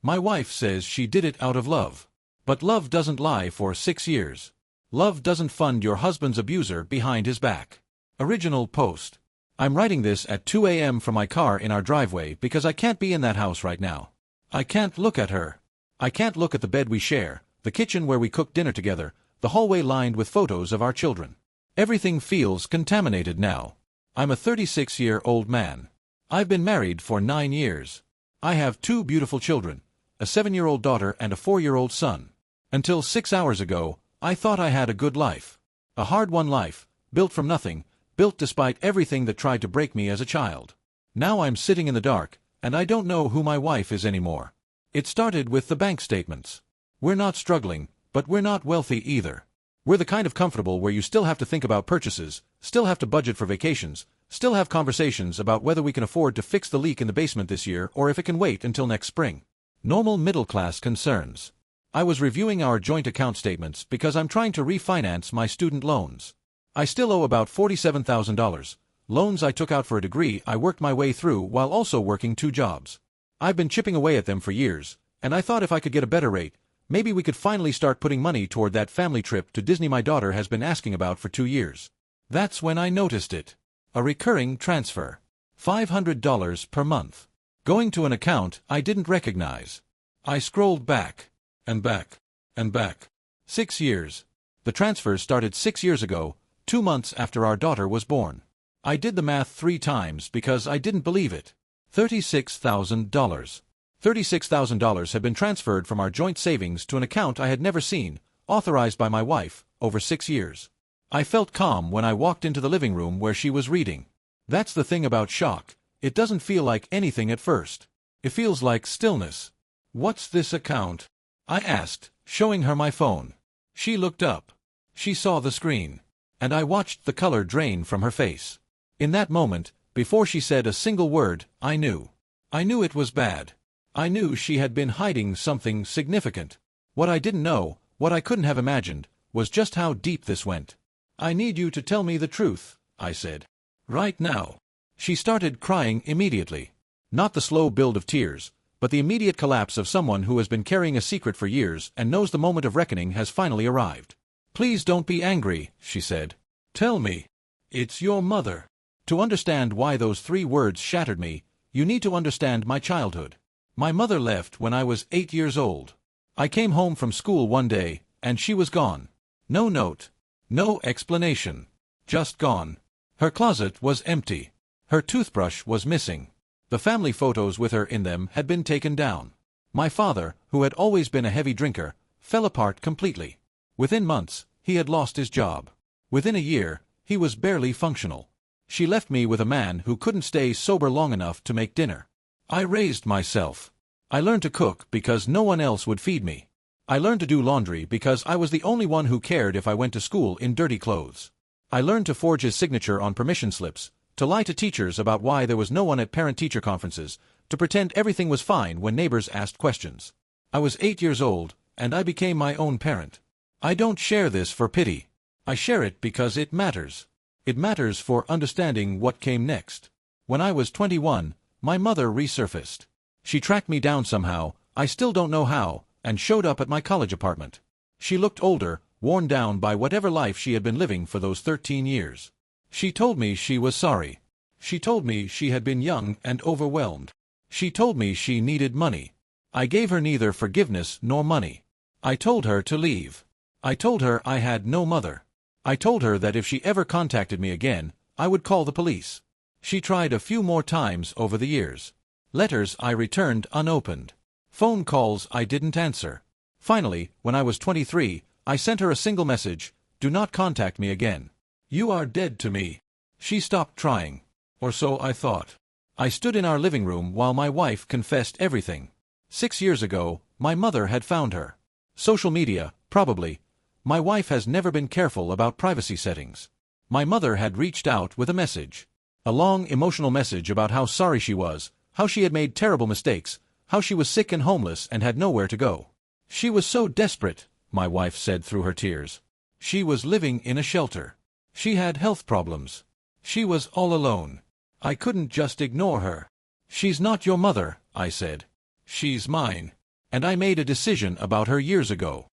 My wife says she did it out of love. But love doesn't lie for 6 years. Love doesn't fund your husband's abuser behind his back. Original post. I'm writing this at 2 a.m. from my car in our driveway because I can't be in that house right now. I can't look at her. I can't look at the bed we share, the kitchen where we cook dinner together, the hallway lined with photos of our children. Everything feels contaminated now. I'm a 36-year-old man. I've been married for 9 years. I have 2 beautiful children, a 7-year-old daughter and a 4-year-old son. Until 6 hours ago, I thought I had a good life. A hard-won life, built from nothing, built despite everything that tried to break me as a child. Now I'm sitting in the dark, and I don't know who my wife is anymore. It started with the bank statements. We're not struggling, but we're not wealthy either. We're the kind of comfortable where you still have to think about purchases, still have to budget for vacations, still have conversations about whether we can afford to fix the leak in the basement this year or if it can wait until next spring. Normal middle-class concerns. I was reviewing our joint account statements because I'm trying to refinance my student loans. I still owe about $47,000, loans I took out for a degree I worked my way through while also working 2 jobs. I've been chipping away at them for years, and I thought if I could get a better rate, maybe we could finally start putting money toward that family trip to Disney my daughter has been asking about for 2 years. That's when I noticed it. A recurring transfer. $500 per month. Going to an account I didn't recognize. I scrolled back, and back, and back. 6 years. The transfers started 6 years ago, 2 months after our daughter was born. I did the math 3 times because I didn't believe it. $36,000. $36,000 had been transferred from our joint savings to an account I had never seen, authorized by my wife, over 6 years. I felt calm when I walked into the living room where she was reading. That's the thing about shock, it doesn't feel like anything at first. It feels like stillness. "What's this account?" I asked, showing her my phone. She looked up. She saw the screen. And I watched the color drain from her face. In that moment, before she said a single word, I knew. I knew it was bad. I knew she had been hiding something significant. What I didn't know, what I couldn't have imagined, was just how deep this went. "I need you to tell me the truth," I said. "Right now." She started crying immediately. Not the slow build of tears, but the immediate collapse of someone who has been carrying a secret for years and knows the moment of reckoning has finally arrived. "Please don't be angry," she said. "Tell me. It's your mother." To understand why those 3 words shattered me, you need to understand my childhood. My mother left when I was 8 years old. I came home from school one day, and she was gone. No note. No explanation. Just gone. Her closet was empty. Her toothbrush was missing. The family photos with her in them had been taken down. My father, who had always been a heavy drinker, fell apart completely. Within months, he had lost his job. Within a year, he was barely functional. She left me with a man who couldn't stay sober long enough to make dinner. I raised myself. I learned to cook because no one else would feed me. I learned to do laundry because I was the only one who cared if I went to school in dirty clothes. I learned to forge his signature on permission slips, to lie to teachers about why there was no one at parent-teacher conferences, to pretend everything was fine when neighbors asked questions. I was 8 years old, and I became my own parent. I don't share this for pity. I share it because it matters. It matters for understanding what came next. When I was 21, my mother resurfaced. She tracked me down somehow, I still don't know how, and showed up at my college apartment. She looked older, worn down by whatever life she had been living for those 13 years. She told me she was sorry. She told me she had been young and overwhelmed. She told me she needed money. I gave her neither forgiveness nor money. I told her to leave. I told her I had no mother. I told her that if she ever contacted me again, I would call the police. She tried a few more times over the years. Letters I returned unopened. Phone calls I didn't answer. Finally, when I was 23, I sent her a single message, "Do not contact me again. You are dead to me." She stopped trying. Or so I thought. I stood in our living room while my wife confessed everything. 6 years ago, my mother had found her. Social media, probably. My wife has never been careful about privacy settings. My mother had reached out with a message. A long, emotional message about how sorry she was, how she had made terrible mistakes, how she was sick and homeless and had nowhere to go. She was so desperate, my wife said through her tears. She was living in a shelter. She had health problems. She was all alone. I couldn't just ignore her. "She's not your mother," I said. "She's mine." And I made a decision about her years ago.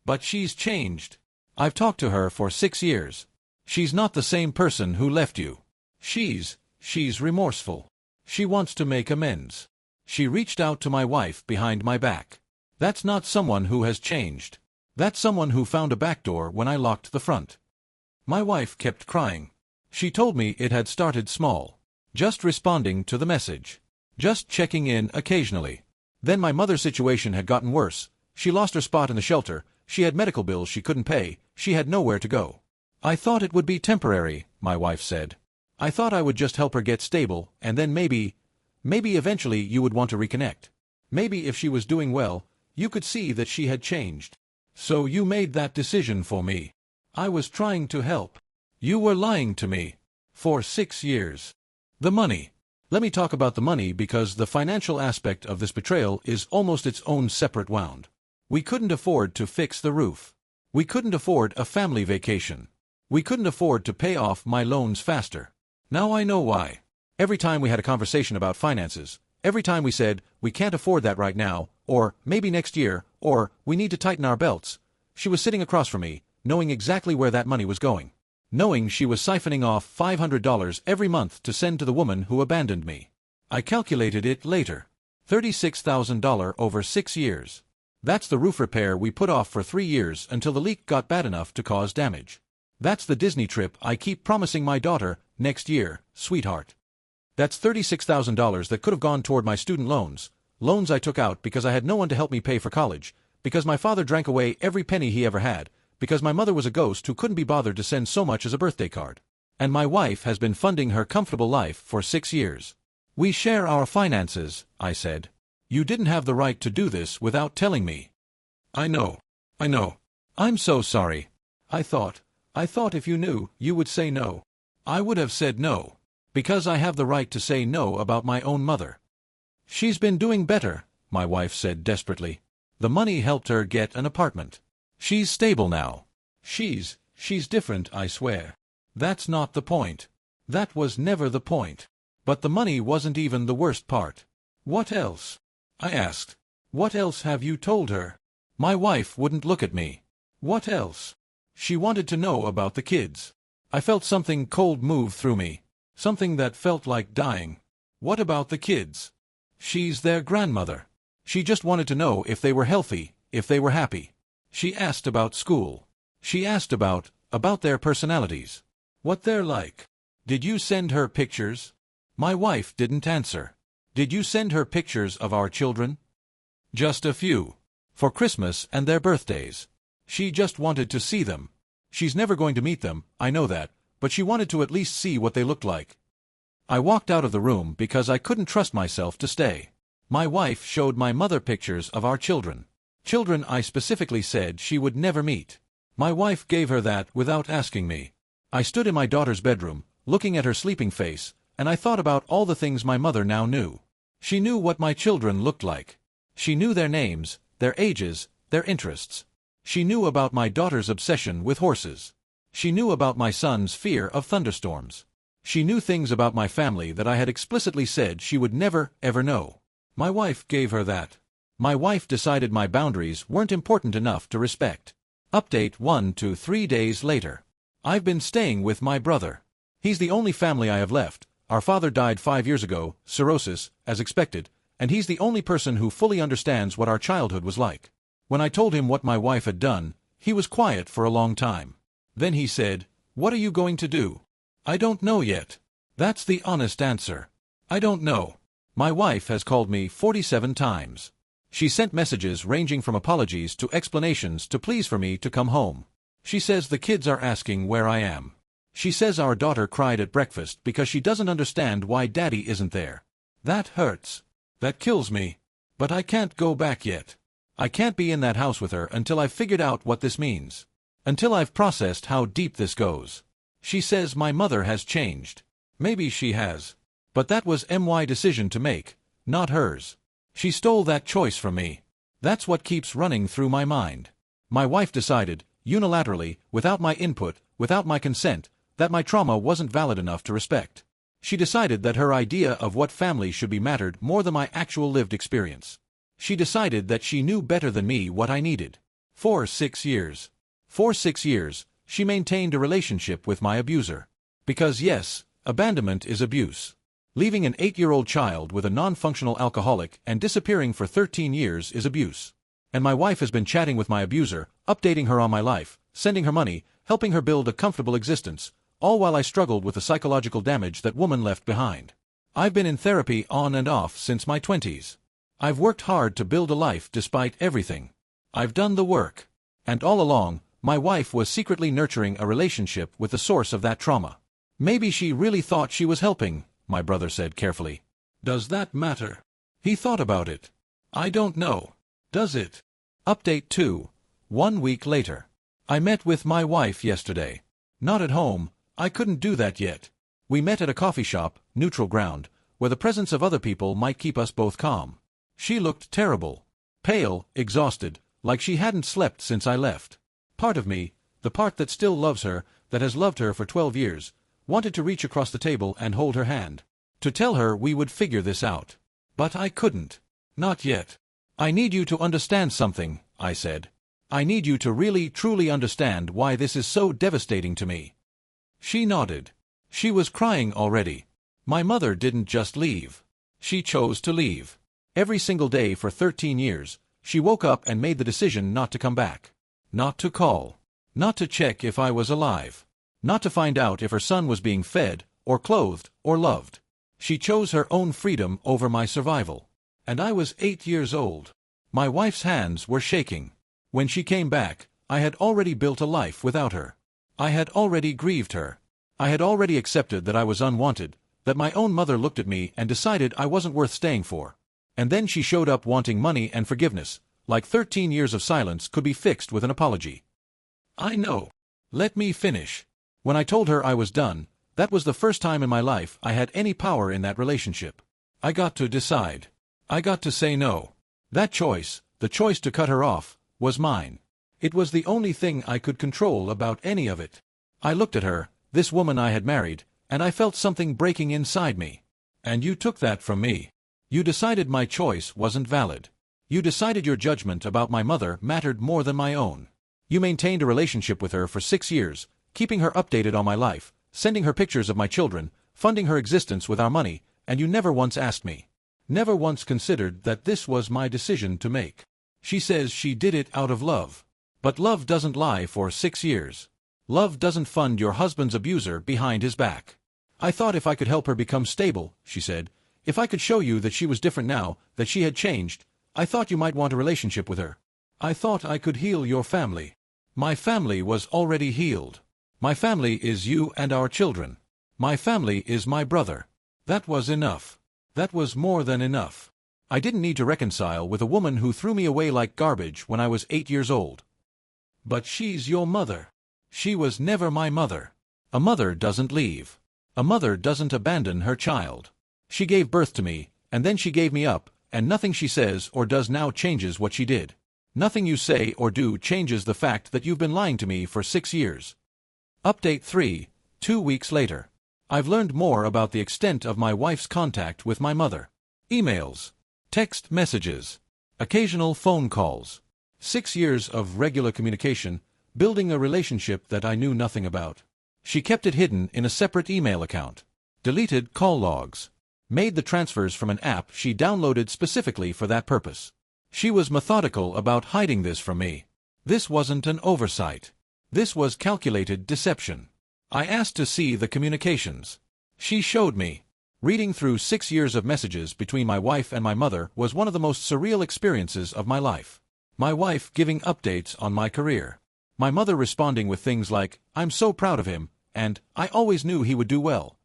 But she's changed. I've talked to her for 6 years. She's not the same person who left you. She's remorseful. She wants to make amends. She reached out to my wife behind my back. That's not someone who has changed. That's someone who found a back door when I locked the front. My wife kept crying. She told me it had started small. Just responding to the message. Just checking in occasionally. Then my mother's situation had gotten worse. She lost her spot in the shelter. She had medical bills she couldn't pay. She had nowhere to go. I thought it would be temporary, my wife said. I thought I would just help her get stable, and then maybe eventually you would want to reconnect. Maybe if she was doing well, you could see that she had changed. So you made that decision for me. I was trying to help. You were lying to me. For 6 years. The money. Let me talk about the money because the financial aspect of this betrayal is almost its own separate wound. We couldn't afford to fix the roof. We couldn't afford a family vacation. We couldn't afford to pay off my loans faster. Now I know why. Every time we had a conversation about finances, every time we said, we can't afford that right now, or maybe next year, or we need to tighten our belts, she was sitting across from me, knowing exactly where that money was going. Knowing she was siphoning off $500 every month to send to the woman who abandoned me. I calculated it later. $36,000 over 6 years. That's the roof repair we put off for 3 years until the leak got bad enough to cause damage. That's the Disney trip I keep promising my daughter, next year, sweetheart. That's $36,000 that could have gone toward my student loans, loans I took out because I had no one to help me pay for college, because my father drank away every penny he ever had, because my mother was a ghost who couldn't be bothered to send so much as a birthday card. And my wife has been funding her comfortable life for 6 years. We share our finances, I said. You didn't have the right to do this without telling me. I know. I'm so sorry. I thought if you knew, you would say no. I would have said no. Because I have the right to say no about my own mother. She's been doing better, my wife said desperately. The money helped her get an apartment. She's stable now. She's different, I swear. That's not the point. That was never the point. But the money wasn't even the worst part. What else? I asked. What else have you told her? My wife wouldn't look at me. What else? She wanted to know about the kids. I felt something cold move through me. Something that felt like dying. What about the kids? She's their grandmother. She just wanted to know if they were healthy, if they were happy. She asked about school. She asked about their personalities. What they're like. Did you send her pictures? My wife didn't answer. Did you send her pictures of our children? Just a few. For Christmas and their birthdays. She just wanted to see them. She's never going to meet them, I know that, but she wanted to at least see what they looked like. I walked out of the room because I couldn't trust myself to stay. My wife showed my mother pictures of our children. Children I specifically said she would never meet. My wife gave her that without asking me. I stood in my daughter's bedroom, looking at her sleeping face, and I thought about all the things my mother now knew. She knew what my children looked like. She knew their names, their ages, their interests. She knew about my daughter's obsession with horses. She knew about my son's fear of thunderstorms. She knew things about my family that I had explicitly said she would never, ever know. My wife gave her that. My wife decided my boundaries weren't important enough to respect. Update 1 to 3 days later. I've been staying with my brother. He's the only family I have left. Our father died 5 years ago, cirrhosis, as expected, and he's the only person who fully understands what our childhood was like. When I told him what my wife had done, he was quiet for a long time. Then he said, "What are you going to do?" "I don't know yet." That's the honest answer. I don't know. My wife has called me 47 times. She sent messages ranging from apologies to explanations to pleas for me to come home. She says the kids are asking where I am. She says our daughter cried at breakfast because she doesn't understand why Daddy isn't there. That hurts. That kills me. But I can't go back yet. I can't be in that house with her until I've figured out what this means. Until I've processed how deep this goes. She says my mother has changed. Maybe she has. But that was my decision to make, not hers. She stole that choice from me. That's what keeps running through my mind. My wife decided, unilaterally, without my input, without my consent, that my trauma wasn't valid enough to respect. She decided that her idea of what family should be mattered more than my actual lived experience. She decided that she knew better than me what I needed. For 6 years. For 6 years, she maintained a relationship with my abuser. Because yes, abandonment is abuse. Leaving an 8-year-old child with a non-functional alcoholic and disappearing for 13 years is abuse. And my wife has been chatting with my abuser, updating her on my life, sending her money, helping her build a comfortable existence, all while I struggled with the psychological damage that woman left behind. I've been in therapy on and off since my 20s. I've worked hard to build a life despite everything. I've done the work. And all along, my wife was secretly nurturing a relationship with the source of that trauma. Maybe she really thought she was helping, my brother said carefully. Does that matter? He thought about it. I don't know. Does it? Update 2. 1 week later. I met with my wife yesterday. Not at home, I couldn't do that yet. We met at a coffee shop, neutral ground, where the presence of other people might keep us both calm. She looked terrible. Pale, exhausted, like she hadn't slept since I left. Part of me, the part that still loves her, that has loved her for 12 years, wanted to reach across the table and hold her hand. To tell her we would figure this out. But I couldn't. Not yet. I need you to understand something, I said. I need you to really, truly understand why this is so devastating to me. She nodded. She was crying already. My mother didn't just leave. She chose to leave. Every single day for 13 years, she woke up and made the decision not to come back. Not to call. Not to check if I was alive. Not to find out if her son was being fed, or clothed, or loved. She chose her own freedom over my survival. And I was 8 years old. My wife's hands were shaking. When she came back, I had already built a life without her. I had already grieved her. I had already accepted that I was unwanted, that my own mother looked at me and decided I wasn't worth staying for. And then she showed up wanting money and forgiveness, like 13 years of silence could be fixed with an apology. I know. Let me finish. When I told her I was done, that was the first time in my life I had any power in that relationship. I got to decide. I got to say no. That choice, the choice to cut her off, was mine. It was the only thing I could control about any of it. I looked at her, this woman I had married, and I felt something breaking inside me. And you took that from me. You decided my choice wasn't valid. You decided your judgment about my mother mattered more than my own. You maintained a relationship with her for 6 years, keeping her updated on my life, sending her pictures of my children, funding her existence with our money, and you never once asked me. Never once considered that this was my decision to make. She says she did it out of love. But love doesn't lie for 6 years. Love doesn't fund your husband's abuser behind his back. I thought if I could help her become stable, she said, if I could show you that she was different now, that she had changed, I thought you might want a relationship with her. I thought I could heal your family. My family was already healed. My family is you and our children. My family is my brother. That was enough. That was more than enough. I didn't need to reconcile with a woman who threw me away like garbage when I was 8 years old. But she's your mother. She was never my mother. A mother doesn't leave. A mother doesn't abandon her child. She gave birth to me, and then she gave me up, and nothing she says or does now changes what she did. Nothing you say or do changes the fact that you've been lying to me for 6 years. Update 3, 2 weeks later. I've learned more about the extent of my wife's contact with my mother. Emails, text messages, occasional phone calls. 6 years of regular communication, building a relationship that I knew nothing about. She kept it hidden in a separate email account. Deleted call logs. Made the transfers from an app she downloaded specifically for that purpose. She was methodical about hiding this from me. This wasn't an oversight. This was calculated deception. I asked to see the communications. She showed me. Reading through 6 years of messages between my wife and my mother was one of the most surreal experiences of my life. My wife giving updates on my career. My mother responding with things like, "I'm so proud of him," and "I always knew he would do well."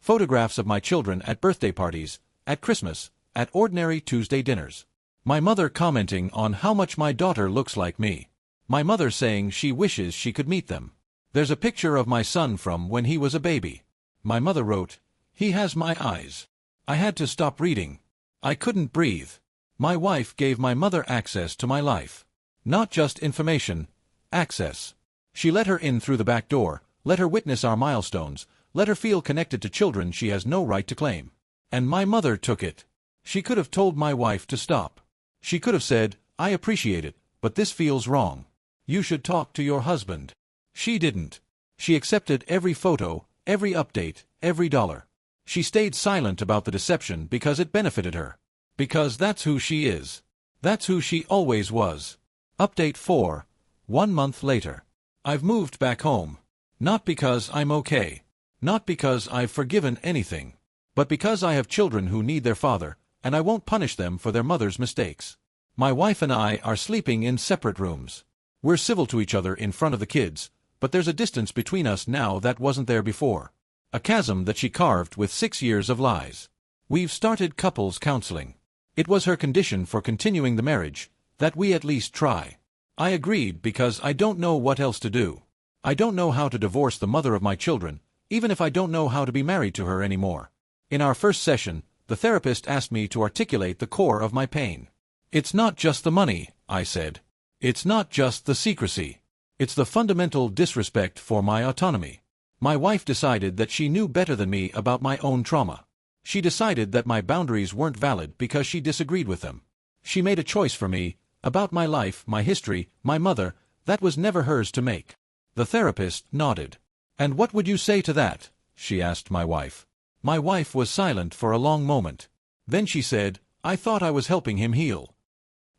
Photographs of my children at birthday parties, at Christmas, at ordinary Tuesday dinners. My mother commenting on how much my daughter looks like me. My mother saying she wishes she could meet them. There's a picture of my son from when he was a baby. My mother wrote, "He has my eyes." I had to stop reading. I couldn't breathe. My wife gave my mother access to my life. Not just information, access. She let her in through the back door, let her witness our milestones, let her feel connected to children she has no right to claim. And my mother took it. She could have told my wife to stop. She could have said, "I appreciate it, but this feels wrong. You should talk to your husband." She didn't. She accepted every photo, every update, every dollar. She stayed silent about the deception because it benefited her. Because that's who she is. That's who she always was. Update 4. 1 month later. I've moved back home. Not because I'm okay. Not because I've forgiven anything. But because I have children who need their father, and I won't punish them for their mother's mistakes. My wife and I are sleeping in separate rooms. We're civil to each other in front of the kids, but there's a distance between us now that wasn't there before. A chasm that she carved with 6 years of lies. We've started couples counseling. It was her condition for continuing the marriage, that we at least try. I agreed because I don't know what else to do. I don't know how to divorce the mother of my children, even if I don't know how to be married to her anymore. In our first session, the therapist asked me to articulate the core of my pain. It's not just the money, I said. It's not just the secrecy. It's the fundamental disrespect for my autonomy. My wife decided that she knew better than me about my own trauma. She decided that my boundaries weren't valid because she disagreed with them. She made a choice for me, about my life, my history, my mother, that was never hers to make. The therapist nodded. "And what would you say to that?" she asked my wife. My wife was silent for a long moment. Then she said, "I thought I was helping him heal.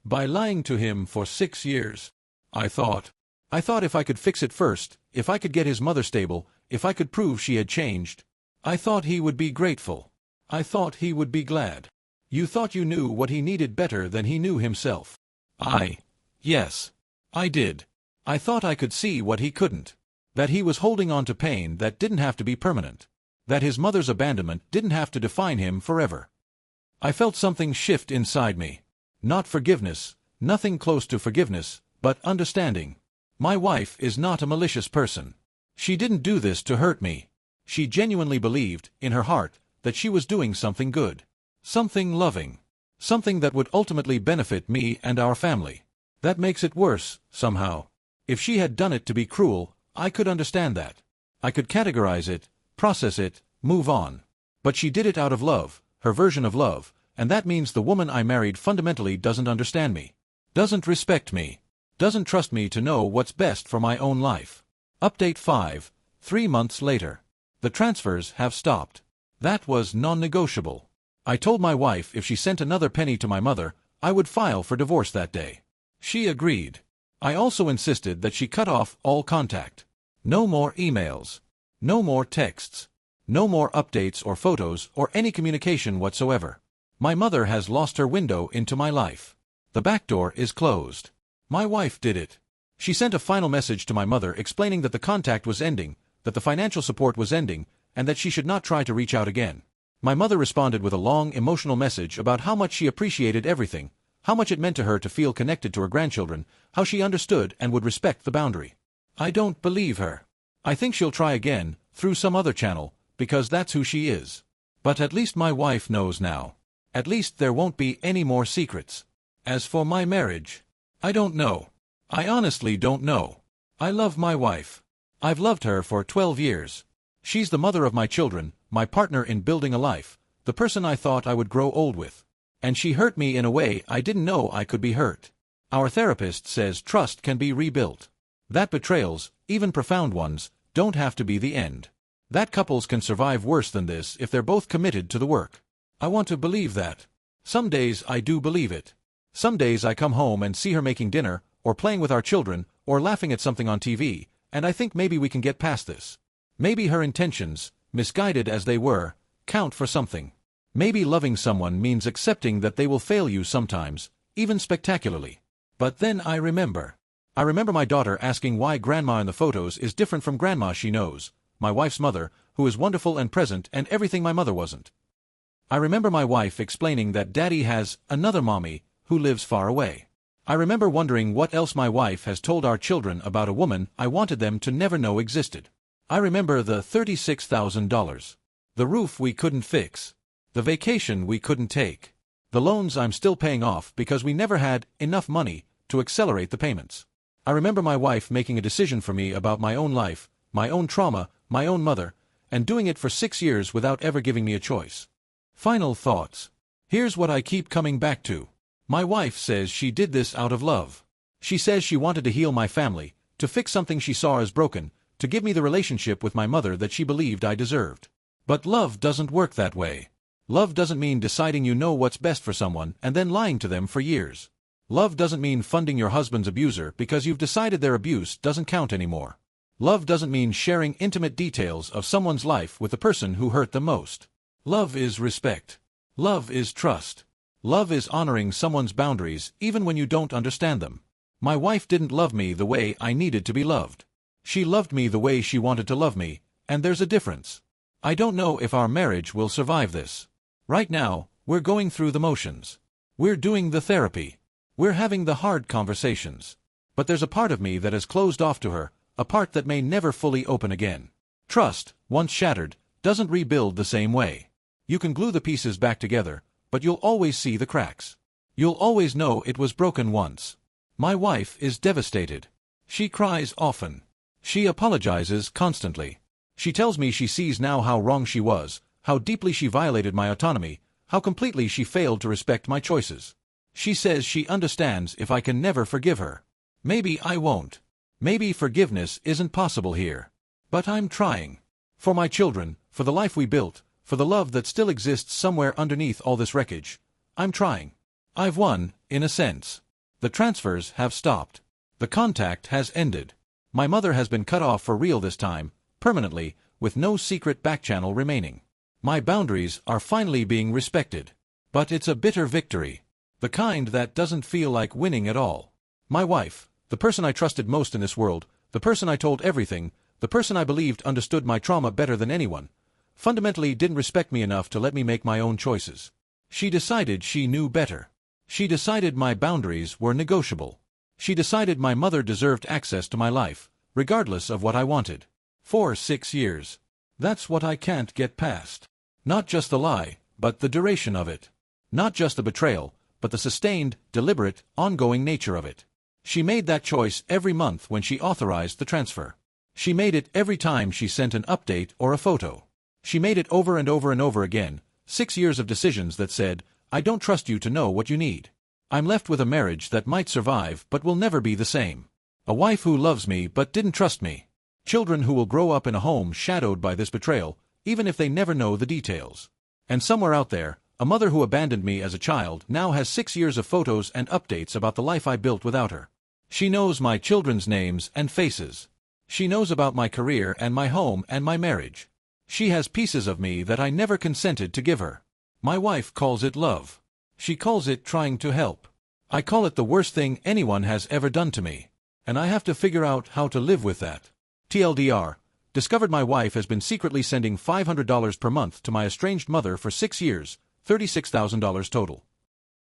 By lying to him for 6 years. I thought if I could fix it first, if I could get his mother stable, if I could prove she had changed, I thought he would be grateful. I thought he would be glad. You thought you knew what he needed better than he knew himself." Yes, I did. I thought I could see what he couldn't. That he was holding on to pain that didn't have to be permanent. That his mother's abandonment didn't have to define him forever. I felt something shift inside me. Not forgiveness, nothing close to forgiveness, but understanding. My wife is not a malicious person. She didn't do this to hurt me. She genuinely believed, in her heart, that she was doing something good. Something loving. Something that would ultimately benefit me and our family. That makes it worse, somehow. If she had done it to be cruel, I could understand that. I could categorize it, process it, move on. But she did it out of love, her version of love, and that means the woman I married fundamentally doesn't understand me. Doesn't respect me. Doesn't trust me to know what's best for my own life. Update 5. 3 months later. The transfers have stopped. That was non-negotiable. I told my wife if she sent another penny to my mother, I would file for divorce that day. She agreed. I also insisted that she cut off all contact. No more emails. No more texts. No more updates or photos or any communication whatsoever. My mother has lost her window into my life. The back door is closed. My wife did it. She sent a final message to my mother explaining that the contact was ending, that the financial support was ending, and that she should not try to reach out again. My mother responded with a long, emotional message about how much she appreciated everything, how much it meant to her to feel connected to her grandchildren, how she understood and would respect the boundary. I don't believe her. I think she'll try again, through some other channel, because that's who she is. But at least my wife knows now. At least there won't be any more secrets. As for my marriage, I don't know. I honestly don't know. I love my wife. I've loved her for 12 years. She's the mother of my children, my partner in building a life, the person I thought I would grow old with. And she hurt me in a way I didn't know I could be hurt. Our therapist says trust can be rebuilt. That betrayals, even profound ones, don't have to be the end. That couples can survive worse than this if they're both committed to the work. I want to believe that. Some days I do believe it. Some days I come home and see her making dinner, or playing with our children, or laughing at something on TV, and I think maybe we can get past this. Maybe her intentions, misguided as they were, count for something. Maybe loving someone means accepting that they will fail you sometimes, even spectacularly. But then I remember my daughter asking why grandma in the photos is different from grandma she knows, my wife's mother, who is wonderful and present and everything my mother wasn't. I remember my wife explaining that daddy has another mommy who lives far away. I remember wondering what else my wife has told our children about a woman I wanted them to never know existed. I remember the $36,000. The roof we couldn't fix. The vacation we couldn't take. The loans I'm still paying off because we never had enough money to accelerate the payments. I remember my wife making a decision for me about my own life, my own trauma, my own mother, and doing it for 6 years without ever giving me a choice. Final thoughts. Here's what I keep coming back to. My wife says she did this out of love. She says she wanted to heal my family, to fix something she saw as broken, to give me the relationship with my mother that she believed I deserved. But love doesn't work that way. Love doesn't mean deciding you know what's best for someone and then lying to them for years. Love doesn't mean funding your husband's abuser because you've decided their abuse doesn't count anymore. Love doesn't mean sharing intimate details of someone's life with the person who hurt them most. Love is respect. Love is trust. Love is honoring someone's boundaries even when you don't understand them. My wife didn't love me the way I needed to be loved. She loved me the way she wanted to love me, and there's a difference. I don't know if our marriage will survive this. Right now, we're going through the motions. We're doing the therapy. We're having the hard conversations. But there's a part of me that has closed off to her, a part that may never fully open again. Trust, once shattered, doesn't rebuild the same way. You can glue the pieces back together, but you'll always see the cracks. You'll always know it was broken once. My wife is devastated. She cries often. She apologizes constantly. She tells me she sees now how wrong she was, how deeply she violated my autonomy, how completely she failed to respect my choices. She says she understands if I can never forgive her. Maybe I won't. Maybe forgiveness isn't possible here. But I'm trying. For my children, for the life we built, for the love that still exists somewhere underneath all this wreckage, I'm trying. I've won, in a sense. The transfers have stopped. The contact has ended. My mother has been cut off for real this time, permanently, with no secret backchannel remaining. My boundaries are finally being respected. But it's a bitter victory. The kind that doesn't feel like winning at all. My wife, the person I trusted most in this world, the person I told everything, the person I believed understood my trauma better than anyone, fundamentally didn't respect me enough to let me make my own choices. She decided she knew better. She decided my boundaries were negotiable. She decided my mother deserved access to my life, regardless of what I wanted. For 6 years. That's what I can't get past. Not just the lie, but the duration of it. Not just the betrayal, but the sustained, deliberate, ongoing nature of it. She made that choice every month when she authorized the transfer. She made it every time she sent an update or a photo. She made it over and over and over again, 6 years of decisions that said, I don't trust you to know what you need. I'm left with a marriage that might survive but will never be the same. A wife who loves me but didn't trust me. Children who will grow up in a home shadowed by this betrayal, even if they never know the details. And somewhere out there, a mother who abandoned me as a child now has 6 years of photos and updates about the life I built without her. She knows my children's names and faces. She knows about my career and my home and my marriage. She has pieces of me that I never consented to give her. My wife calls it love. She calls it trying to help. I call it the worst thing anyone has ever done to me. And I have to figure out how to live with that. TLDR, discovered my wife has been secretly sending $500 per month to my estranged mother for 6 years, $36,000 total.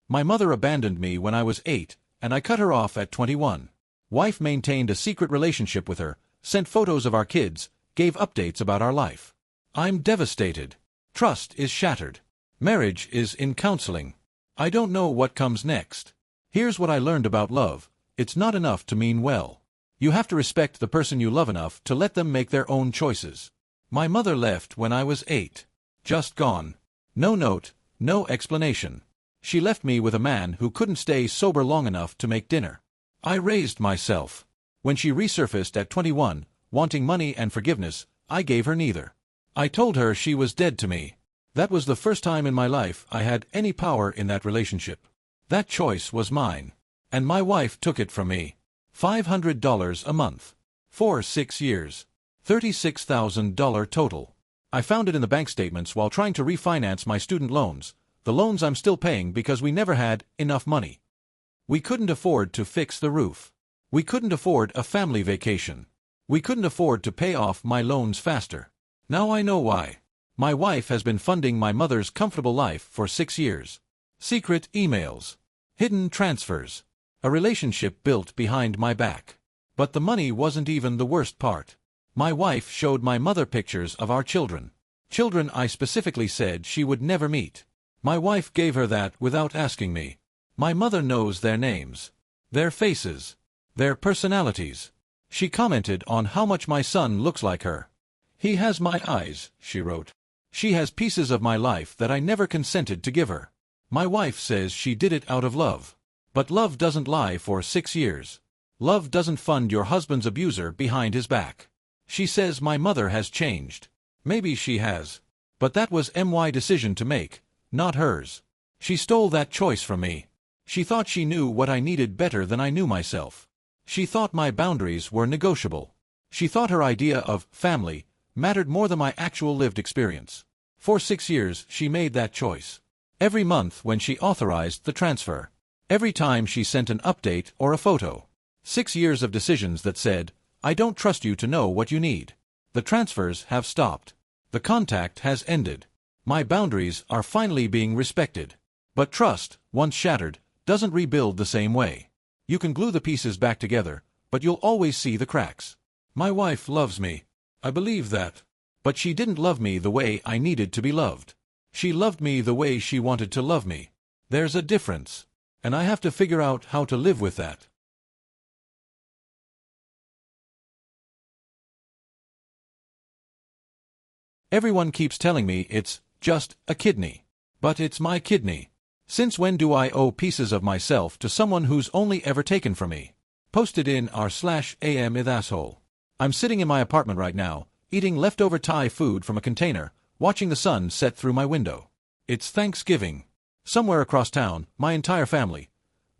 My mother abandoned me when I was 8, and I cut her off at 21. Wife maintained a secret relationship with her, sent photos of our kids, gave updates about our life. I'm devastated. Trust is shattered. Marriage is in counseling. I don't know what comes next. Here's what I learned about love. It's not enough to mean well. You have to respect the person you love enough to let them make their own choices. My mother left when I was 8. Just gone. No note, no explanation. She left me with a man who couldn't stay sober long enough to make dinner. I raised myself. When she resurfaced at 21, wanting money and forgiveness, I gave her neither. I told her she was dead to me. That was the first time in my life I had any power in that relationship. That choice was mine. And my wife took it from me. $500 a month. For 6 years. $36,000 total. I found it in the bank statements while trying to refinance my student loans, the loans I'm still paying because we never had enough money. We couldn't afford to fix the roof. We couldn't afford a family vacation. We couldn't afford to pay off my loans faster. Now I know why. My wife has been funding my mother's comfortable life for 6 years. Secret emails. Hidden transfers. A relationship built behind my back. But the money wasn't even the worst part. My wife showed my mother pictures of our children. Children I specifically said she would never meet. My wife gave her that without asking me. My mother knows their names, their faces, their personalities. She commented on how much my son looks like her. He has my eyes, she wrote. She has pieces of my life that I never consented to give her. My wife says she did it out of love. But love doesn't lie for 6 years. Love doesn't fund your husband's abuser behind his back. She says my mother has changed. Maybe she has. But that was my decision to make, not hers. She stole that choice from me. She thought she knew what I needed better than I knew myself. She thought my boundaries were negotiable. She thought her idea of family mattered more than my actual lived experience. For 6 years she made that choice. Every month when she authorized the transfer. Every time she sent an update or a photo. 6 years of decisions that said, I don't trust you to know what you need. The transfers have stopped. The contact has ended. My boundaries are finally being respected. But trust, once shattered, doesn't rebuild the same way. You can glue the pieces back together, but you'll always see the cracks. My wife loves me. I believe that. But she didn't love me the way I needed to be loved. She loved me the way she wanted to love me. There's a difference. And I have to figure out how to live with that. Everyone keeps telling me it's just a kidney. But it's my kidney. Since when do I owe pieces of myself to someone who's only ever taken from me? Posted in r/am asshole. I'm sitting in my apartment right now, eating leftover Thai food from a container, watching the sun set through my window. It's Thanksgiving. Somewhere across town, my entire family,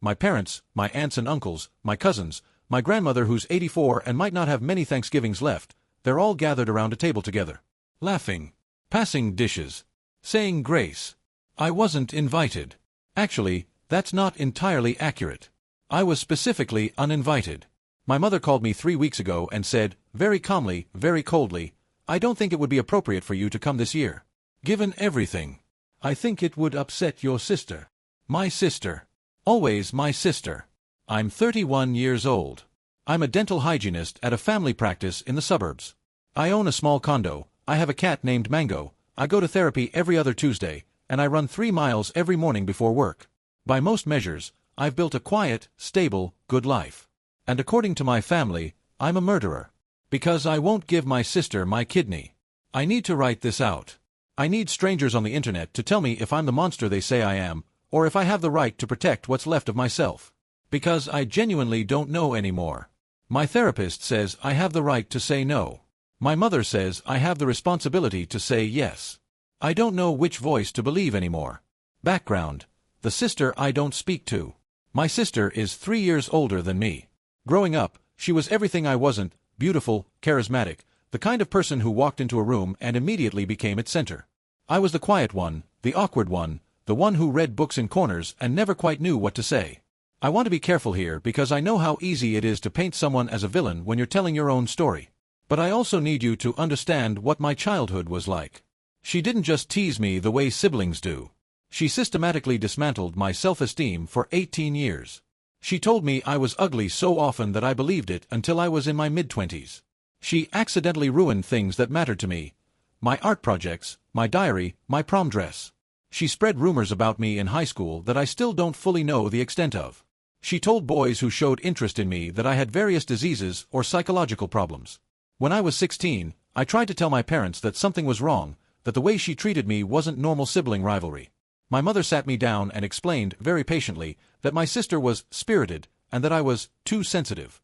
my parents, my aunts and uncles, my cousins, my grandmother who's 84 and might not have many Thanksgivings left, they're all gathered around a table together. Laughing. Passing dishes. Saying grace. I wasn't invited. Actually, that's not entirely accurate. I was specifically uninvited. My mother called me 3 weeks ago and said, very calmly, very coldly, I don't think it would be appropriate for you to come this year. Given everything. I think it would upset your sister. My sister. Always my sister. I'm 31 years old. I'm a dental hygienist at a family practice in the suburbs. I own a small condo, I have a cat named Mango, I go to therapy every other Tuesday, and I run 3 miles every morning before work. By most measures, I've built a quiet, stable, good life. And according to my family, I'm a murderer. Because I won't give my sister my kidney. I need to write this out. I need strangers on the internet to tell me if I'm the monster they say I am, or if I have the right to protect what's left of myself. Because I genuinely don't know anymore. My therapist says I have the right to say no. My mother says I have the responsibility to say yes. I don't know which voice to believe anymore. Background. The sister I don't speak to. My sister is 3 years older than me. Growing up, she was everything I wasn't, beautiful, charismatic, the kind of person who walked into a room and immediately became its center. I was the quiet one, the awkward one, the one who read books in corners and never quite knew what to say. I want to be careful here because I know how easy it is to paint someone as a villain when you're telling your own story. But I also need you to understand what my childhood was like. She didn't just tease me the way siblings do. She systematically dismantled my self-esteem for 18 years. She told me I was ugly so often that I believed it until I was in my mid-20s. She accidentally ruined things that mattered to me. My art projects, my diary, my prom dress. She spread rumors about me in high school that I still don't fully know the extent of. She told boys who showed interest in me that I had various diseases or psychological problems. When I was 16, I tried to tell my parents that something was wrong, that the way she treated me wasn't normal sibling rivalry. My mother sat me down and explained, very patiently, that my sister was spirited and that I was too sensitive.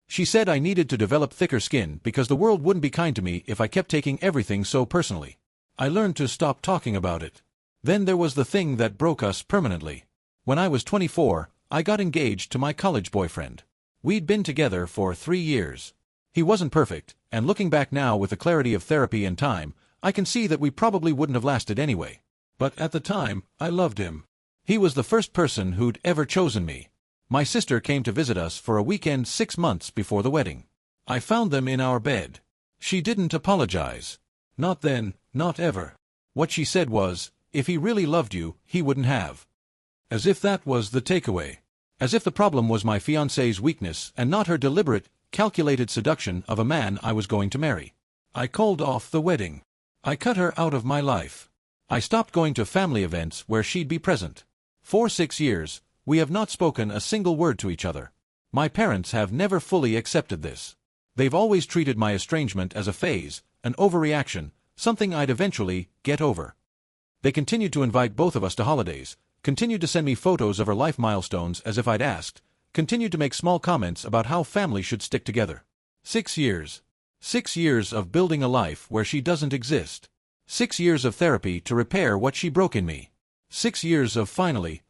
She said I needed to develop thicker skin because the world wouldn't be kind to me if I kept taking everything so personally. I learned to stop talking about it. Then there was the thing that broke us permanently. When I was 24, I got engaged to my college boyfriend. We'd been together for 3 years. He wasn't perfect, and looking back now with the clarity of therapy and time, I can see that we probably wouldn't have lasted anyway. But at the time, I loved him. He was the first person who'd ever chosen me. My sister came to visit us for a weekend 6 months before the wedding. I found them in our bed. She didn't apologize. Not then, not ever. What she said was, if he really loved you, he wouldn't have. As if that was the takeaway. As if the problem was my fiancé's weakness and not her deliberate, calculated seduction of a man I was going to marry. I called off the wedding. I cut her out of my life. I stopped going to family events where she'd be present. For 6 years, we have not spoken a single word to each other. My parents have never fully accepted this. They've always treated my estrangement as a phase, an overreaction, something I'd eventually get over. They continued to invite both of us to holidays, continued to send me photos of her life milestones as if I'd asked, continued to make small comments about how family should stick together. 6 years. 6 years of building a life where she doesn't exist. 6 years of therapy to repair what she broke in me. 6 years of finally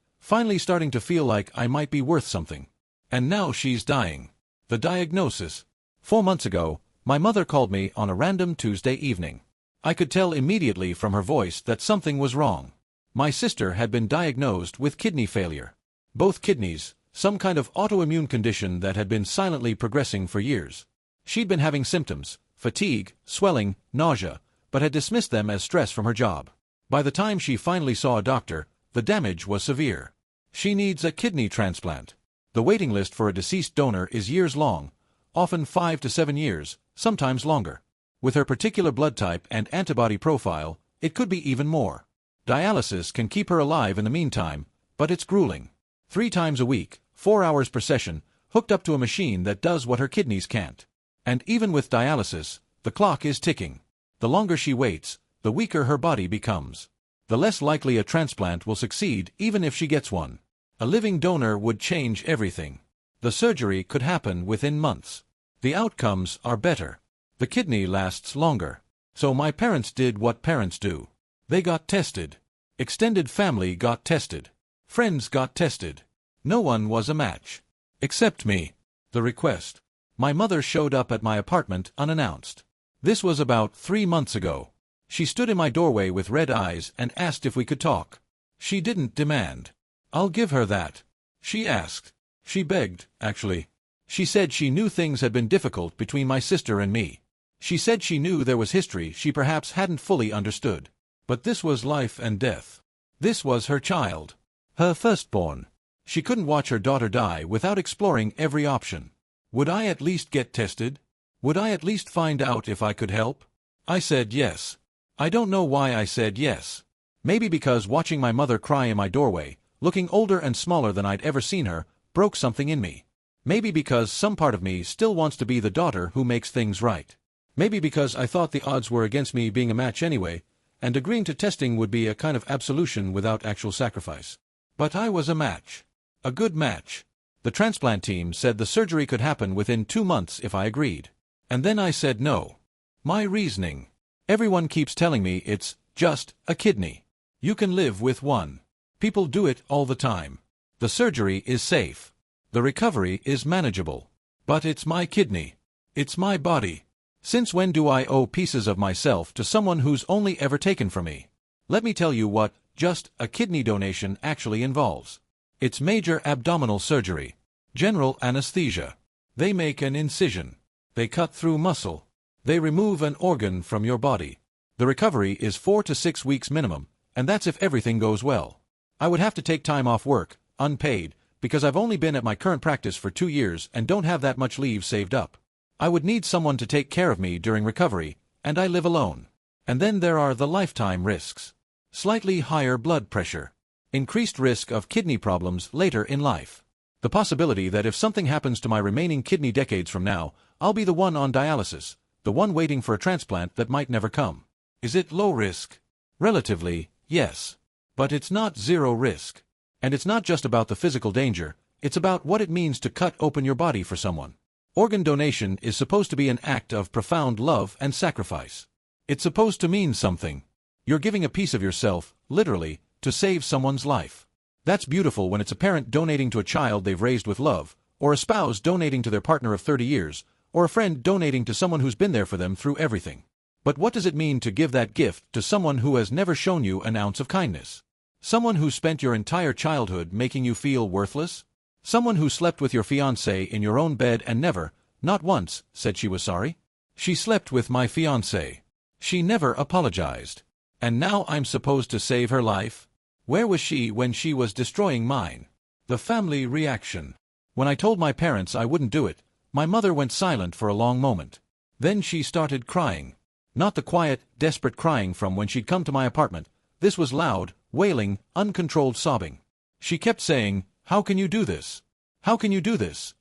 starting to feel like I might be worth something. And now she's dying. The diagnosis. 4 months ago, my mother called me on a random Tuesday evening. I could tell immediately from her voice that something was wrong. My sister had been diagnosed with kidney failure. Both kidneys, some kind of autoimmune condition that had been silently progressing for years. She'd been having symptoms, fatigue, swelling, nausea, but had dismissed them as stress from her job. By the time she finally saw a doctor, the damage was severe. She needs a kidney transplant. The waiting list for a deceased donor is years long, often 5 to 7 years, sometimes longer. With her particular blood type and antibody profile, it could be even more. Dialysis can keep her alive in the meantime, but it's grueling. 3 times a week, 4 hours per session, hooked up to a machine that does what her kidneys can't. And even with dialysis, the clock is ticking. The longer she waits, the weaker her body becomes. The less likely a transplant will succeed even if she gets one. A living donor would change everything. The surgery could happen within months. The outcomes are better. The kidney lasts longer. So my parents did what parents do. They got tested. Extended family got tested. Friends got tested. No one was a match. Except me. The request. My mother showed up at my apartment unannounced. This was about 3 months ago. She stood in my doorway with red eyes and asked if we could talk. She didn't demand. I'll give her that. She asked. She begged, actually. She said she knew things had been difficult between my sister and me. She said she knew there was history she perhaps hadn't fully understood. But this was life and death. This was her child. Her firstborn. She couldn't watch her daughter die without exploring every option. Would I at least get tested? Would I at least find out if I could help? I said yes. I don't know why I said yes. Maybe because watching my mother cry in my doorway, looking older and smaller than I'd ever seen her, broke something in me. Maybe because some part of me still wants to be the daughter who makes things right. Maybe because I thought the odds were against me being a match anyway, and agreeing to testing would be a kind of absolution without actual sacrifice. But I was a match. A good match. The transplant team said the surgery could happen within 2 months if I agreed. And then I said no. My reasoning. Everyone keeps telling me it's just a kidney. You can live with one. People do it all the time. The surgery is safe. The recovery is manageable. But it's my kidney. It's my body. Since when do I owe pieces of myself to someone who's only ever taken from me? Let me tell you what just a kidney donation actually involves. It's major abdominal surgery. General anesthesia. They make an incision. They cut through muscle. They remove an organ from your body. The recovery is 4 to 6 weeks minimum, and that's if everything goes well. I would have to take time off work, unpaid, because I've only been at my current practice for 2 years and don't have that much leave saved up. I would need someone to take care of me during recovery, and I live alone. And then there are the lifetime risks. Slightly higher blood pressure. Increased risk of kidney problems later in life. The possibility that if something happens to my remaining kidney decades from now, I'll be the one on dialysis, the one waiting for a transplant that might never come. Is it low risk? Relatively, yes. But it's not zero risk. And it's not just about the physical danger, it's about what it means to cut open your body for someone. Organ donation is supposed to be an act of profound love and sacrifice. It's supposed to mean something. You're giving a piece of yourself, literally, to save someone's life. That's beautiful when it's a parent donating to a child they've raised with love, or a spouse donating to their partner of 30 years, or a friend donating to someone who's been there for them through everything. But what does it mean to give that gift to someone who has never shown you an ounce of kindness? Someone who spent your entire childhood making you feel worthless? Someone who slept with your fiancé in your own bed and never, not once, said she was sorry? She slept with my fiancé. She never apologized. And now I'm supposed to save her life? Where was she when she was destroying mine? The family reaction. When I told my parents I wouldn't do it, my mother went silent for a long moment. Then she started crying. Not the quiet, desperate crying from when she'd come to my apartment. This was loud, wailing, uncontrolled sobbing. She kept saying, "How can you do this? How can you do this?"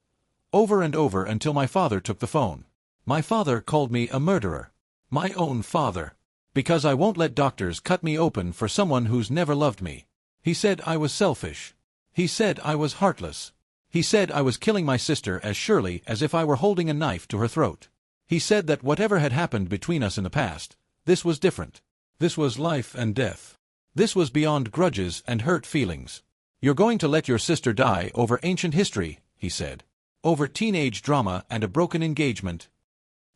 Over and over until my father took the phone. My father called me a murderer. My own father. Because I won't let doctors cut me open for someone who's never loved me. He said I was selfish. He said I was heartless. He said I was killing my sister as surely as if I were holding a knife to her throat. He said that whatever had happened between us in the past, this was different. This was life and death. This was beyond grudges and hurt feelings. You're going to let your sister die over ancient history, he said. Over teenage drama and a broken engagement.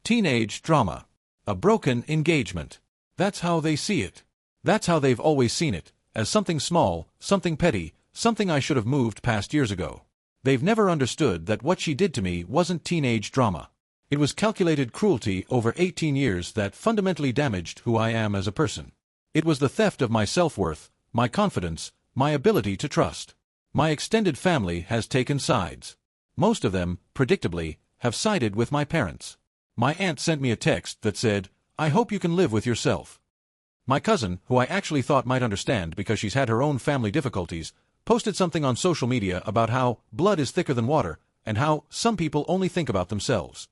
Teenage drama. A broken engagement. That's how they see it. That's how they've always seen it, as something small, something petty, something I should have moved past years ago. They've never understood that what she did to me wasn't teenage drama. It was calculated cruelty over 18 years that fundamentally damaged who I am as a person. It was the theft of my self-worth, my confidence, my ability to trust. My extended family has taken sides. Most of them, predictably, have sided with my parents. My aunt sent me a text that said, "I hope you can live with yourself." My cousin, who I actually thought might understand because she's had her own family difficulties, posted something on social media about how blood is thicker than water and how some people only think about themselves.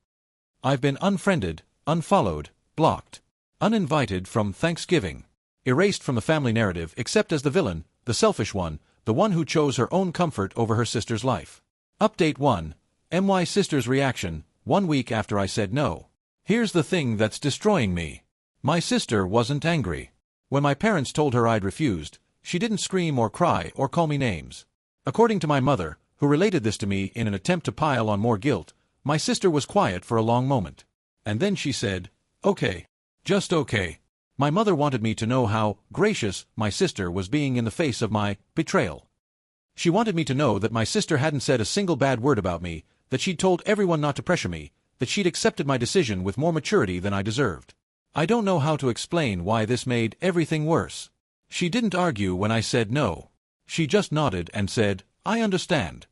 I've been unfriended, unfollowed, blocked, uninvited from Thanksgiving, erased from the family narrative except as the villain, the selfish one, the one who chose her own comfort over her sister's life. Update 1. My sister's reaction, 1 week after I said no. Here's the thing that's destroying me. My sister wasn't angry. When my parents told her I'd refused, she didn't scream or cry or call me names. According to my mother, who related this to me in an attempt to pile on more guilt, my sister was quiet for a long moment. And then she said, "Okay. Just okay." My mother wanted me to know how gracious my sister was being in the face of my betrayal. She wanted me to know that my sister hadn't said a single bad word about me, that she'd told everyone not to pressure me, that she'd accepted my decision with more maturity than I deserved. I don't know how to explain why this made everything worse. She didn't argue when I said no. She just nodded and said, "I understand."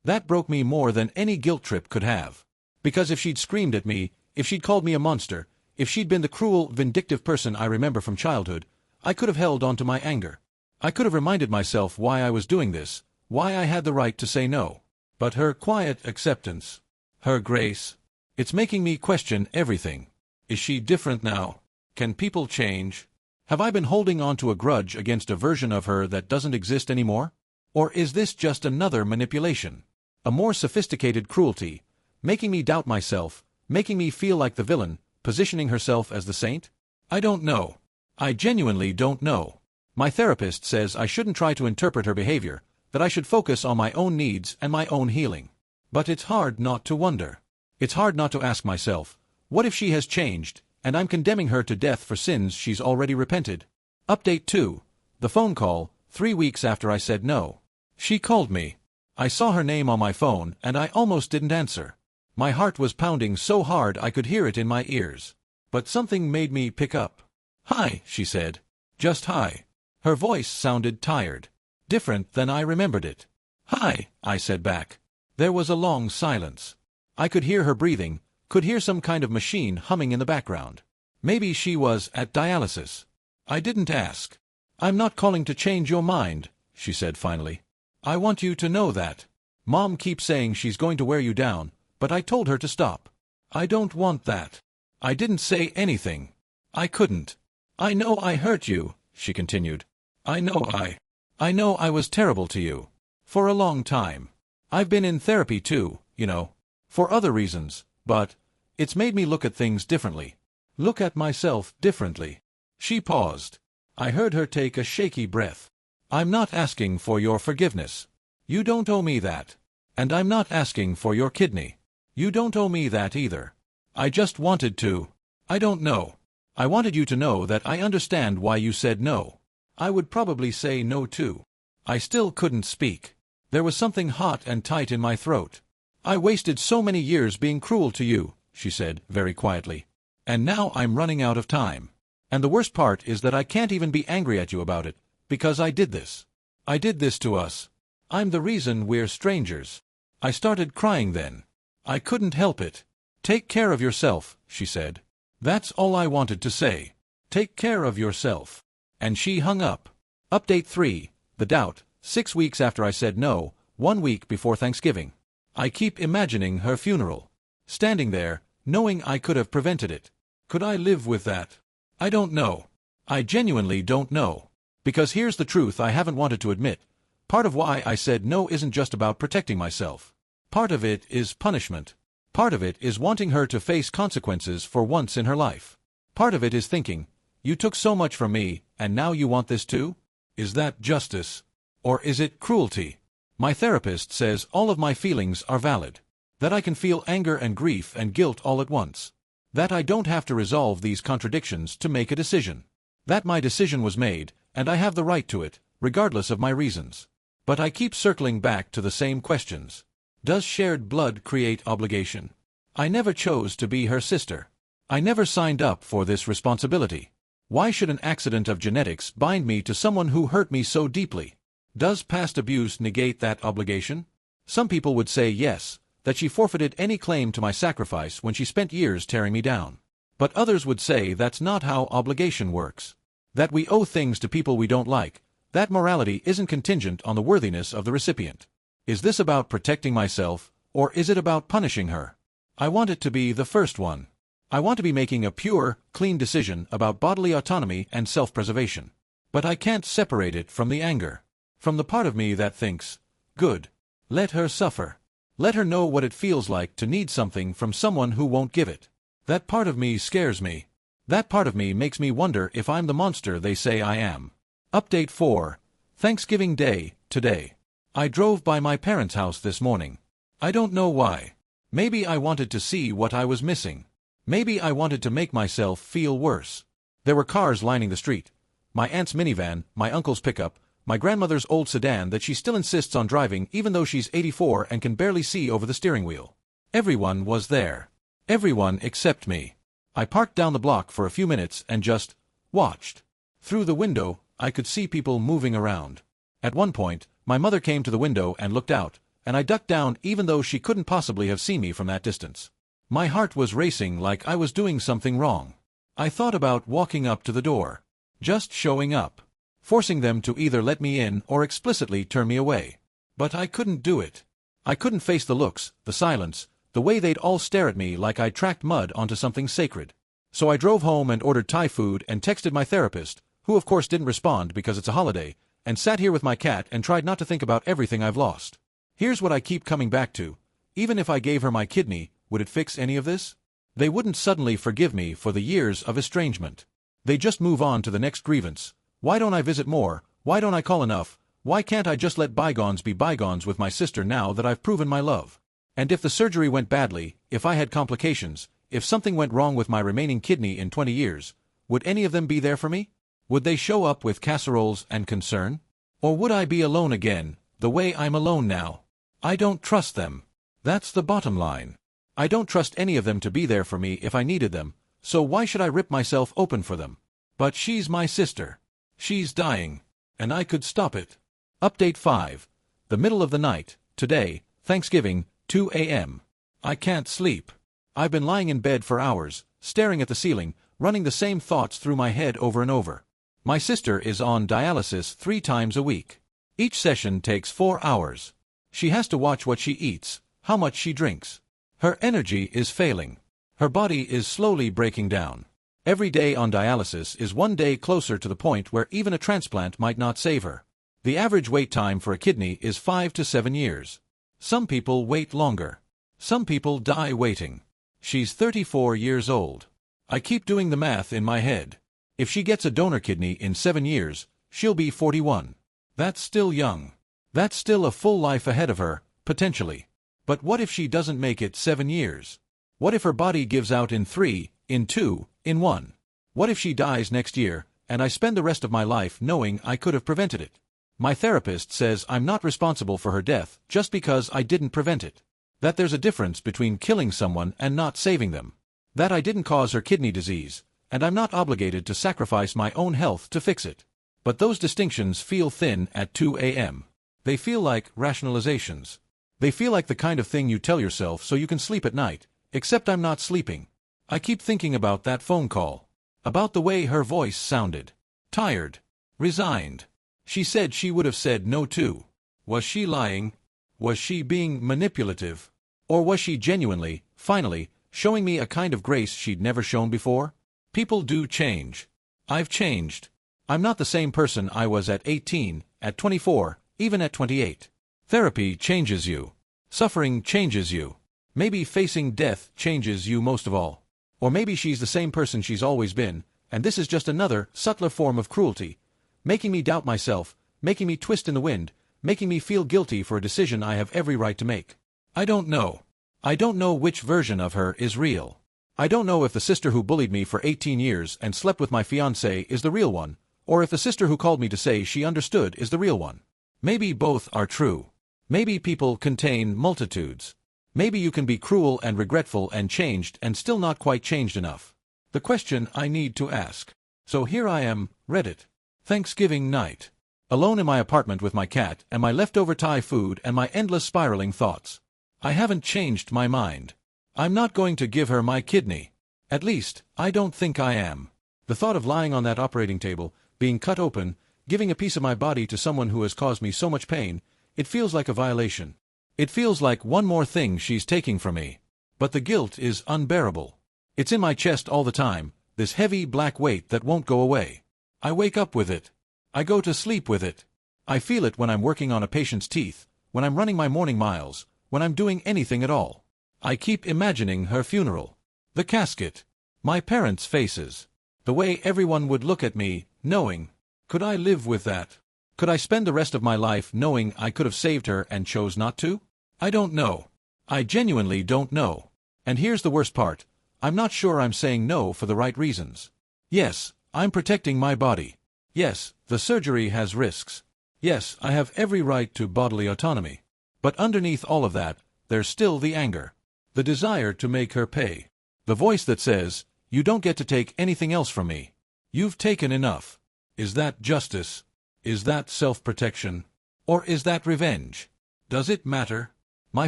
That broke me more than any guilt trip could have. Because if she'd screamed at me, if she'd called me a monster, if she'd been the cruel, vindictive person I remember from childhood, I could have held on to my anger. I could have reminded myself why I was doing this, why I had the right to say no. But her quiet acceptance, her grace, it's making me question everything. Is she different now? Can people change? Have I been holding on to a grudge against a version of her that doesn't exist anymore? Or is this just another manipulation? A more sophisticated cruelty, making me doubt myself, making me feel like the villain, positioning herself as the saint? I don't know. I genuinely don't know. My therapist says I shouldn't try to interpret her behavior, that I should focus on my own needs and my own healing. But it's hard not to wonder. It's hard not to ask myself, what if she has changed, and I'm condemning her to death for sins she's already repented? Update 2. The phone call, 3 weeks after I said no. She called me. I saw her name on my phone and I almost didn't answer. My heart was pounding so hard I could hear it in my ears. But something made me pick up. "Hi," she said. Just hi. Her voice sounded tired. Different than I remembered it. "Hi," I said back. There was a long silence. I could hear her breathing, could hear some kind of machine humming in the background. Maybe she was at dialysis. I didn't ask. "I'm not calling to change your mind," she said finally. "I want you to know that. Mom keeps saying she's going to wear you down, but I told her to stop. I don't want that." I didn't say anything. I couldn't. "I know I hurt you," she continued. I know I was terrible to you. For a long time. I've been in therapy too, you know. For other reasons, but it's made me look at things differently. Look at myself differently." She paused. I heard her take a shaky breath. "I'm not asking for your forgiveness. You don't owe me that. And I'm not asking for your kidney. You don't owe me that either. I just wanted to. I don't know. I wanted you to know that I understand why you said no. I would probably say no too." I still couldn't speak. There was something hot and tight in my throat. "I wasted so many years being cruel to you," she said very quietly. "And now I'm running out of time. And the worst part is that I can't even be angry at you about it, because I did this. I did this to us. I'm the reason we're strangers." I started crying then. I couldn't help it. "Take care of yourself," she said. That's all I wanted to say. Take care of yourself. And she hung up. Update 3. The doubt. 6 weeks after I said no, 1 week before Thanksgiving. I keep imagining her funeral. Standing there, knowing I could have prevented it. Could I live with that? I don't know. I genuinely don't know. Because here's the truth I haven't wanted to admit. Part of why I said no isn't just about protecting myself. Part of it is punishment. Part of it is wanting her to face consequences for once in her life. Part of it is thinking, you took so much from me, and now you want this too? Is that justice? Or is it cruelty? My therapist says all of my feelings are valid. That I can feel anger and grief and guilt all at once. That I don't have to resolve these contradictions to make a decision. That my decision was made, and I have the right to it, regardless of my reasons. But I keep circling back to the same questions. Does shared blood create obligation? I never chose to be her sister. I never signed up for this responsibility. Why should an accident of genetics bind me to someone who hurt me so deeply? Does past abuse negate that obligation? Some people would say yes, that she forfeited any claim to my sacrifice when she spent years tearing me down. But others would say that's not how obligation works. That we owe things to people we don't like. That morality isn't contingent on the worthiness of the recipient. Is this about protecting myself, or is it about punishing her? I want it to be the first one. I want to be making a pure, clean decision about bodily autonomy and self-preservation. But I can't separate it from the anger. From the part of me that thinks, good. Let her suffer. Let her know what it feels like to need something from someone who won't give it. That part of me scares me. That part of me makes me wonder if I'm the monster they say I am. Update 4. Thanksgiving Day, today. I drove by my parents' house this morning. I don't know why. Maybe I wanted to see what I was missing. Maybe I wanted to make myself feel worse. There were cars lining the street. My aunt's minivan, my uncle's pickup, my grandmother's old sedan that she still insists on driving even though she's 84 and can barely see over the steering wheel. Everyone was there. Everyone except me. I parked down the block for a few minutes and just watched. Through the window, I could see people moving around. At one point, my mother came to the window and looked out, and I ducked down even though she couldn't possibly have seen me from that distance. My heart was racing like I was doing something wrong. I thought about walking up to the door. Just showing up. Forcing them to either let me in or explicitly turn me away. But I couldn't do it. I couldn't face the looks, the silence, the way they'd all stare at me like I'd tracked mud onto something sacred. So I drove home and ordered Thai food and texted my therapist, who of course didn't respond because it's a holiday, and sat here with my cat and tried not to think about everything I've lost. Here's what I keep coming back to. Even if I gave her my kidney, would it fix any of this? They wouldn't suddenly forgive me for the years of estrangement. They just move on to the next grievance. Why don't I visit more? Why don't I call enough? Why can't I just let bygones be bygones with my sister now that I've proven my love? And if the surgery went badly, if I had complications, if something went wrong with my remaining kidney in 20 years, would any of them be there for me? Would they show up with casseroles and concern? Or would I be alone again, the way I'm alone now? I don't trust them. That's the bottom line. I don't trust any of them to be there for me if I needed them, so why should I rip myself open for them? But she's my sister. She's dying. And I could stop it. Update 5. The middle of the night, today, Thanksgiving, 2 a.m. I can't sleep. I've been lying in bed for hours, staring at the ceiling, running the same thoughts through my head over and over. My sister is on dialysis 3 times a week. Each session takes 4 hours. She has to watch what she eats, how much she drinks. Her energy is failing. Her body is slowly breaking down. Every day on dialysis is one day closer to the point where even a transplant might not save her. The average wait time for a kidney is 5 to 7 years. Some people wait longer. Some people die waiting. She's 34 years old. I keep doing the math in my head. If she gets a donor kidney in 7 years, she'll be 41. That's still young. That's still a full life ahead of her, potentially. But what if she doesn't make it 7 years? What if her body gives out in 3, in 2, in 1? What if she dies next year, and I spend the rest of my life knowing I could have prevented it? My therapist says I'm not responsible for her death just because I didn't prevent it. That there's a difference between killing someone and not saving them. That I didn't cause her kidney disease, and I'm not obligated to sacrifice my own health to fix it. But those distinctions feel thin at 2 a.m. They feel like rationalizations. They feel like the kind of thing you tell yourself so you can sleep at night, except I'm not sleeping. I keep thinking about that phone call. About the way her voice sounded. Tired. Resigned. She said she would have said no too. Was she lying? Was she being manipulative? Or was she genuinely, finally, showing me a kind of grace she'd never shown before? People do change. I've changed. I'm not the same person I was at 18, at 24, even at 28. Therapy changes you. Suffering changes you. Maybe facing death changes you most of all. Or maybe she's the same person she's always been, and this is just another, subtler form of cruelty, making me doubt myself, making me twist in the wind, making me feel guilty for a decision I have every right to make. I don't know. I don't know which version of her is real. I don't know if the sister who bullied me for 18 years and slept with my fiancé is the real one, or if the sister who called me to say she understood is the real one. Maybe both are true. Maybe people contain multitudes. Maybe you can be cruel and regretful and changed and still not quite changed enough. The question I need to ask. So here I am, Reddit. Thanksgiving night. Alone in my apartment with my cat and my leftover Thai food and my endless spiraling thoughts. I haven't changed my mind. I'm not going to give her my kidney. At least, I don't think I am. The thought of lying on that operating table, being cut open, giving a piece of my body to someone who has caused me so much pain, it feels like a violation. It feels like one more thing she's taking from me. But the guilt is unbearable. It's in my chest all the time, this heavy black weight that won't go away. I wake up with it. I go to sleep with it. I feel it when I'm working on a patient's teeth, when I'm running my morning miles, when I'm doing anything at all. I keep imagining her funeral. The casket. My parents' faces. The way everyone would look at me, knowing. Could I live with that? Could I spend the rest of my life knowing I could have saved her and chose not to? I don't know. I genuinely don't know. And here's the worst part. I'm not sure I'm saying no for the right reasons. Yes, I'm protecting my body. Yes, the surgery has risks. Yes, I have every right to bodily autonomy. But underneath all of that, there's still the anger. The desire to make her pay. The voice that says, you don't get to take anything else from me. You've taken enough. Is that justice? Is that self-protection? Or is that revenge? Does it matter? My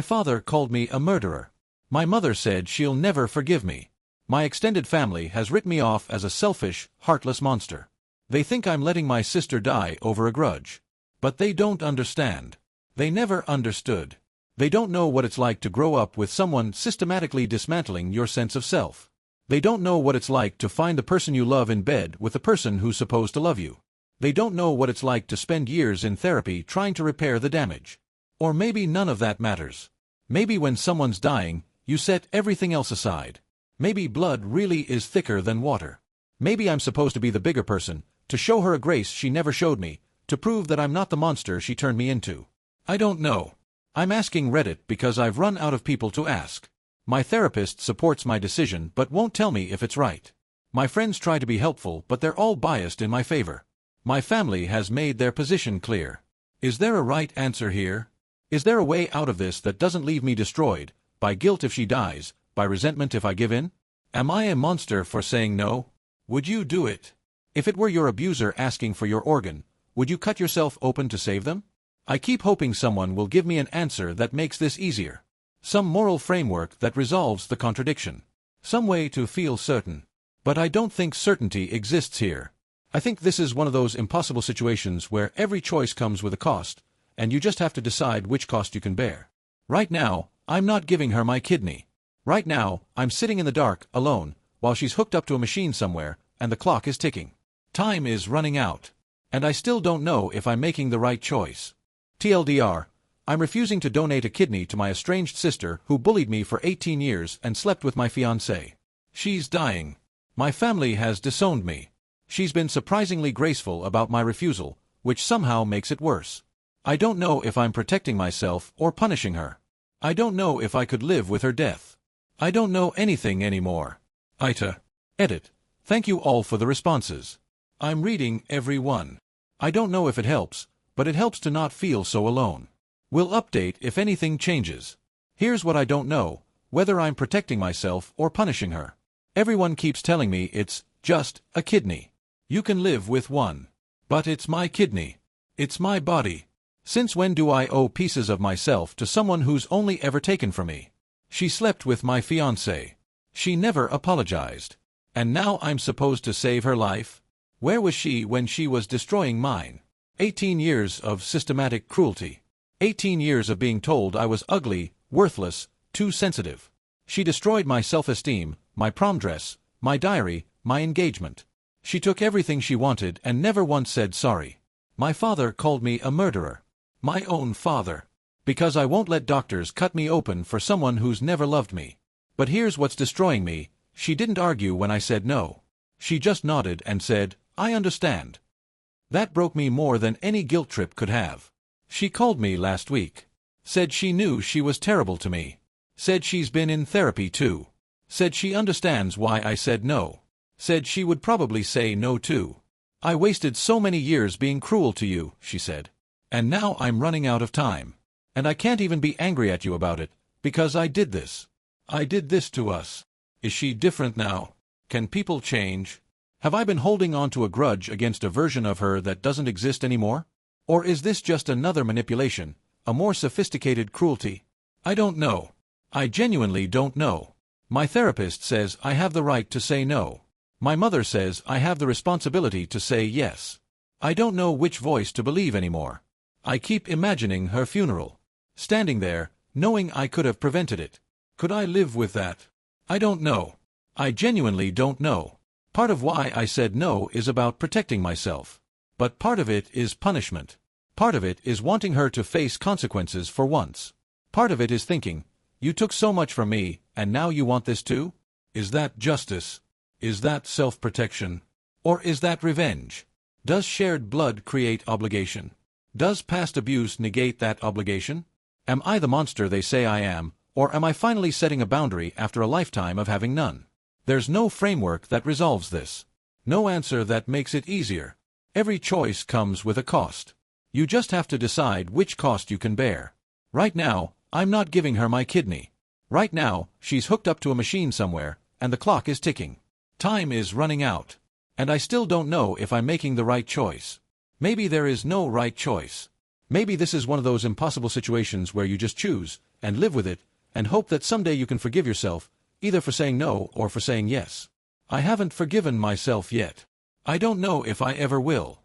father called me a murderer. My mother said she'll never forgive me. My extended family has written me off as a selfish, heartless monster. They think I'm letting my sister die over a grudge. But they don't understand. They never understood. They don't know what it's like to grow up with someone systematically dismantling your sense of self. They don't know what it's like to find the person you love in bed with the person who's supposed to love you. They don't know what it's like to spend years in therapy trying to repair the damage. Or maybe none of that matters. Maybe when someone's dying, you set everything else aside. Maybe blood really is thicker than water. Maybe I'm supposed to be the bigger person, to show her a grace she never showed me, to prove that I'm not the monster she turned me into. I don't know. I'm asking Reddit because I've run out of people to ask. My therapist supports my decision but won't tell me if it's right. My friends try to be helpful but they're all biased in my favor. My family has made their position clear. Is there a right answer here? Is there a way out of this that doesn't leave me destroyed, by guilt if she dies, by resentment if I give in? Am I a monster for saying no? Would you do it? If it were your abuser asking for your organ, would you cut yourself open to save them? I keep hoping someone will give me an answer that makes this easier. Some moral framework that resolves the contradiction. Some way to feel certain. But I don't think certainty exists here. I think this is one of those impossible situations where every choice comes with a cost, and you just have to decide which cost you can bear. Right now, I'm not giving her my kidney. Right now, I'm sitting in the dark, alone, while she's hooked up to a machine somewhere, and the clock is ticking. Time is running out. And I still don't know if I'm making the right choice. TLDR, I'm refusing to donate a kidney to my estranged sister who bullied me for 18 years and slept with my fiancé. She's dying. My family has disowned me. She's been surprisingly graceful about my refusal, which somehow makes it worse. I don't know if I'm protecting myself or punishing her. I don't know if I could live with her death. I don't know anything anymore. Ita. Edit. Thank you all for the responses. I'm reading every one. I don't know if it helps, but it helps to not feel so alone. We'll update if anything changes. Here's what I don't know, whether I'm protecting myself or punishing her. Everyone keeps telling me it's just a kidney. You can live with one. But it's my kidney. It's my body. Since when do I owe pieces of myself to someone who's only ever taken from me? She slept with my fiancé. She never apologized. And now I'm supposed to save her life? Where was she when she was destroying mine? 18 years of systematic cruelty. 18 years of being told I was ugly, worthless, too sensitive. She destroyed my self-esteem, my prom dress, my diary, my engagement. She took everything she wanted and never once said sorry. My father called me a murderer. My own father. Because I won't let doctors cut me open for someone who's never loved me. But here's what's destroying me, she didn't argue when I said no. She just nodded and said, I understand. That broke me more than any guilt trip could have. She called me last week. Said she knew she was terrible to me. Said she's been in therapy too. Said she understands why I said no. Said she would probably say no too. I wasted so many years being cruel to you, she said. And now I'm running out of time. And I can't even be angry at you about it, because I did this. I did this to us. Is she different now? Can people change? Have I been holding on to a grudge against a version of her that doesn't exist anymore? Or is this just another manipulation, a more sophisticated cruelty? I don't know. I genuinely don't know. My therapist says I have the right to say no. My mother says I have the responsibility to say yes. I don't know which voice to believe anymore. I keep imagining her funeral. Standing there, knowing I could have prevented it. Could I live with that? I don't know. I genuinely don't know. Part of why I said no is about protecting myself. But part of it is punishment. Part of it is wanting her to face consequences for once. Part of it is thinking, you took so much from me, and now you want this too? Is that justice? Is that self-protection? Or is that revenge? Does shared blood create obligation? Does past abuse negate that obligation? Am I the monster they say I am, or am I finally setting a boundary after a lifetime of having none? There's no framework that resolves this. No answer that makes it easier. Every choice comes with a cost. You just have to decide which cost you can bear. Right now, I'm not giving her my kidney. Right now, she's hooked up to a machine somewhere, and the clock is ticking. Time is running out. And I still don't know if I'm making the right choice. Maybe there is no right choice. Maybe this is one of those impossible situations where you just choose, and live with it, and hope that someday you can forgive yourself, either for saying no or for saying yes. I haven't forgiven myself yet. I don't know if I ever will.